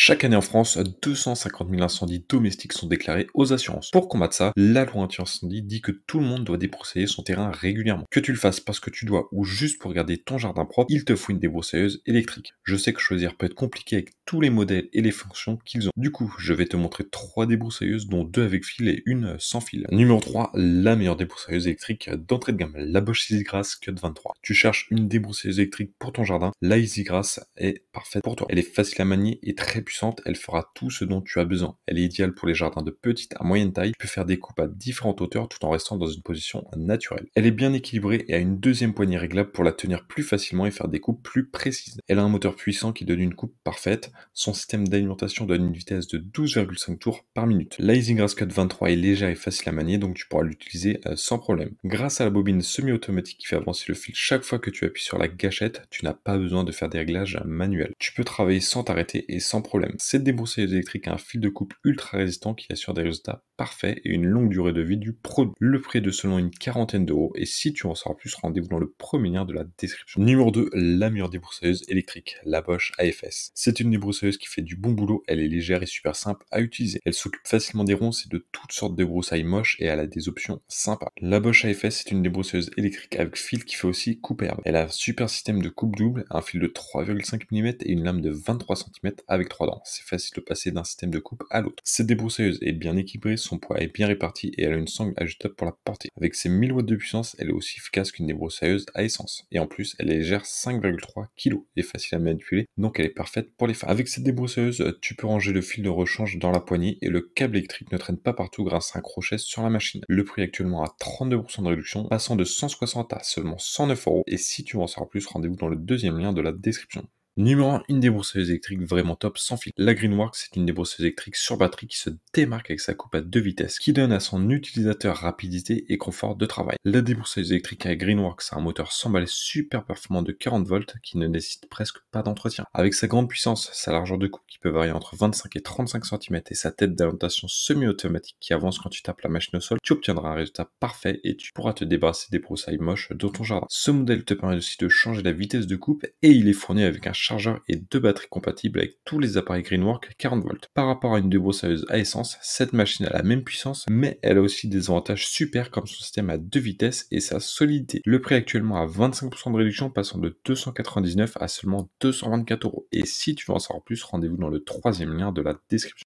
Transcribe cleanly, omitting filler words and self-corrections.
Chaque année en France, 250 000 incendies domestiques sont déclarés aux assurances. Pour combattre ça, la loi anti-incendie dit que tout le monde doit débroussailler son terrain régulièrement. Que tu le fasses parce que tu dois ou juste pour garder ton jardin propre, il te faut une débroussailleuse électrique. Je sais que choisir peut être compliqué avec tous les modèles et les fonctions qu'ils ont. Du coup, je vais te montrer 3 débroussailleuses dont 2 avec fil et une sans fil. Numéro 3, la meilleure débroussailleuse électrique d'entrée de gamme, la Bosch EasyGrass Cut 23. Tu cherches une débroussailleuse électrique pour ton jardin, la EasyGrass est parfaite pour toi. Elle est facile à manier et très puissante, elle fera tout ce dont tu as besoin. Elle est idéale pour les jardins de petite à moyenne taille, tu peux faire des coupes à différentes hauteurs tout en restant dans une position naturelle. Elle est bien équilibrée et a une deuxième poignée réglable pour la tenir plus facilement et faire des coupes plus précises. Elle a un moteur puissant qui donne une coupe parfaite, son système d'alimentation donne une vitesse de 12,5 tours par minute. La EasyGrass Cut 23 est légère et facile à manier, donc tu pourras l'utiliser sans problème. Grâce à la bobine semi-automatique qui fait avancer le fil chaque fois que tu appuies sur la gâchette, tu n'as pas besoin de faire des réglages manuels. Tu peux travailler sans t'arrêter et sans problème. Cette débroussailleuse électrique a un fil de coupe ultra résistant qui assure des résultats parfaits et une longue durée de vie du produit. Le prix est de seulement une quarantaine d'euros et si tu en sauras plus, rendez-vous dans le premier lien de la description. Numéro 2, la meilleure débroussailleuse électrique, la Bosch AFS. C'est une débroussailleuse qui fait du bon boulot, elle est légère et super simple à utiliser. Elle s'occupe facilement des ronces et de toutes sortes de broussailles moches et elle a des options sympas. La Bosch AFS est une débroussailleuse électrique avec fil qui fait aussi coupe herbe. Elle a un super système de coupe double, un fil de 3,5 mm et une lame de 23 cm avec 3 dents. C'est facile de passer d'un système de coupe à l'autre. Cette débroussailleuse est bien équilibrée, son poids est bien réparti et elle a une sangle ajustable pour la porter. Avec ses 1000 watts de puissance, elle est aussi efficace qu'une débroussailleuse à essence. Et en plus, elle est légère 5,3 kg et facile à manipuler, donc elle est parfaite pour les femmes. Avec cette débroussailleuse, tu peux ranger le fil de rechange dans la poignée et le câble électrique ne traîne pas partout grâce à un crochet sur la machine. Le prix est actuellement à 32% de réduction, passant de 160 à seulement 109 euros. Et si tu veux en savoir plus, rendez-vous dans le deuxième lien de la description. Numéro 1, une débroussailleuse électrique vraiment top sans fil. La Greenworks c'est une débroussailleuse électrique sur batterie qui se démarque avec sa coupe à 2 vitesses, qui donne à son utilisateur rapidité et confort de travail. La débroussailleuse électrique à Greenworks a un moteur 100 balais super performant de 40 volts qui ne nécessite presque pas d'entretien. Avec sa grande puissance, sa largeur de coupe qui peut varier entre 25 et 35 cm et sa tête d'alimentation semi-automatique qui avance quand tu tapes la machine au sol, tu obtiendras un résultat parfait et tu pourras te débarrasser des broussailles moches dans ton jardin. Ce modèle te permet aussi de changer la vitesse de coupe et il est fourni avec un chargeur et 2 batteries compatibles avec tous les appareils Greenworks 40 volts. Par rapport à une débroussailleuse à essence, cette machine a la même puissance, mais elle a aussi des avantages super comme son système à 2 vitesses et sa solidité. Le prix est actuellement à 25% de réduction, passant de 299 à seulement 224 euros. Et si tu veux en savoir plus, rendez-vous dans le troisième lien de la description.